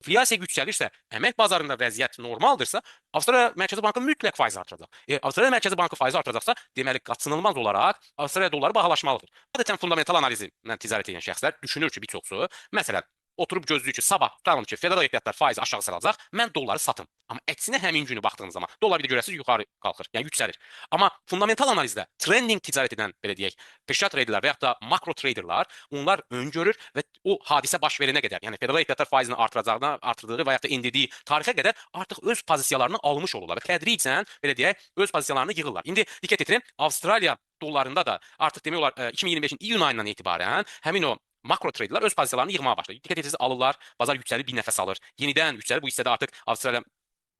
İnflyasiya yüksəlirsə, əmək bazarında vəziyyət normaldırsa, Avstraliya Mərkəzi Bankı mütləq faiz artıracaq. Avstraliya Mərkəzi Bankı faizi artıracaqsa, deməli qaçınılmaz olaraq Avstraliya dolları bahalaşmalıdır. Adətən fundamental analizlə ticarət edən şəxslər düşünür ki, bir çoxsu, məsələn, oturub gözləyir ki, sabah tutalım ki, federal ehtiyatlar faizi aşağı salacaq, mən dolları satım. Amma əksinə həmin günü baxdığınız zaman dollar bir də görəsiniz yuxarı qalxır, yəni yüksəlir. Amma fundamental analizdə trending ticarət edən belə deyək, peşə treyderlər və yaxud da makro treyderlər onlar öngörür və o hadisə baş verənə qədər, yəni federal ehtiyatlar faizini artıracağına, artırdığı və yaxud da endirdiyi tarixə qədər artıq öz pozisiyalarını almış olurlar və tədricən belə deyək, öz pozisiyalarını yığırlar. İndi diqqət edin, Avstraliya dollarında da artıq demək olar 2025-in iyun ayından etibarən həmin o makro treyderlər öz pozisiyalarını yığmağa başlayır. Diqqət edirsiniz, alırlar, bazar yüksəlir, bir nəfəs alır. Yenidən yüksəlir. Bu hissədə artıq Avstraliya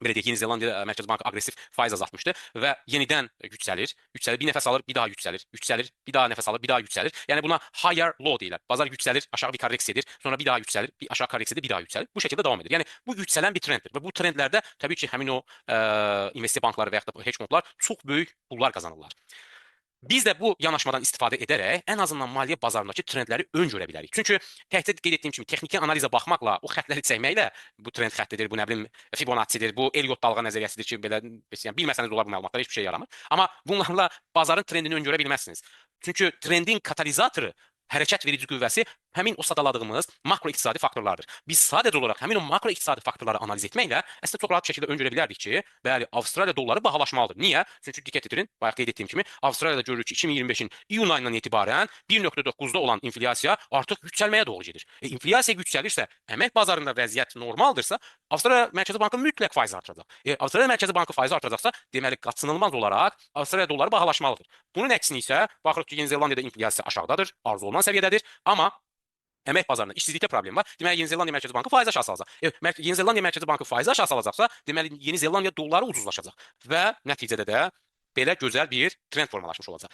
belə deyək, Yeni Zelandiya Mərkəzi Bankı aqressiv faiz azaltmışdı və yenidən yüksəlir, yüksəlir, bir nəfəs alır, bir daha yüksəlir, yüksəlir, bir daha nəfəs alır, bir daha yüksəlir. Yəni buna higher low deyirlər. Bazar yüksəlir, aşağı bir korreksiya edir, sonra bir daha yüksəlir, bir aşağı korreksiya edir, bir daha yüksəlir. Bu şəkildə davam edir. Yəni bu yüksələn bir trenddir və bu trendlərdə təbii ki, həmin o investisiya bankları və yaxud da hedge fondlar çox böyük pullar qazanırlar. Biz də bu yanaşmadan istifadə edərək ən azından maliyyə bazarındakı trendləri öngörə bilərik. Çünki təkcə qeyd etdiyim kimi texniki analizə baxmaqla, o xəttləri çəkməklə bu trend xəttidir, bu nə bilim Fibonaccidir, bu Elliott dalğa nəzəriyyəsidir ki, belə yəni bilməsəniz olar bu məlumatlar heç bir şey yaramır. Amma bunlarla bazarın trendini öngörə bilməzsiniz. Çünki trendin katalizatoru hərəkət verici qüvvəsi həmin o sadaladığımız makroiqtisadi faktorlardır. Biz sadəcə olaraq həmin o makroiqtisadi faktorları analiz etməklə əslində çox rahat şəkildə öngörə bilərdik ki, bəli, Avstraliya dolları bahalaşmalıdır. Niyə? Çünki diqqət edin, bayaq qeyd etdiyim kimi, Avstraliyada görürük ki, 2025-in iyun ayından etibarən 1.9-da olan inflyasiya artıq yüksəlməyə doğru gedir. İnflyasiya yüksəlirsə, əmək bazarında vəziyyət normaldırsa, Avstraliya Mərkəzi Bankı mütləq faiz artıracaq. Avstraliya Mərkəzi Bankı faizi artıracaqsa, deməli qaçınılmaz olaraq Avstraliya dolları bahalaşmalıdır. Bunun əksini isə baxırıq ki, Yeni Zelandiyada inflyasiya aşağıdadır, arzu olunan səviyyədədir, amma əmək bazarında işsizlikdə problem var. Deməli, Yeni Zelandiya Mərkəzi Bankı faizi aşağı salacaq. Yeni Zelandiya Mərkəzi Bankı faizi aşağı salacaqsa, deməli, Yeni Zelandiya dolları ucuzlaşacaq və nəticədə də belə gözəl bir trend formalaşmış olacaq.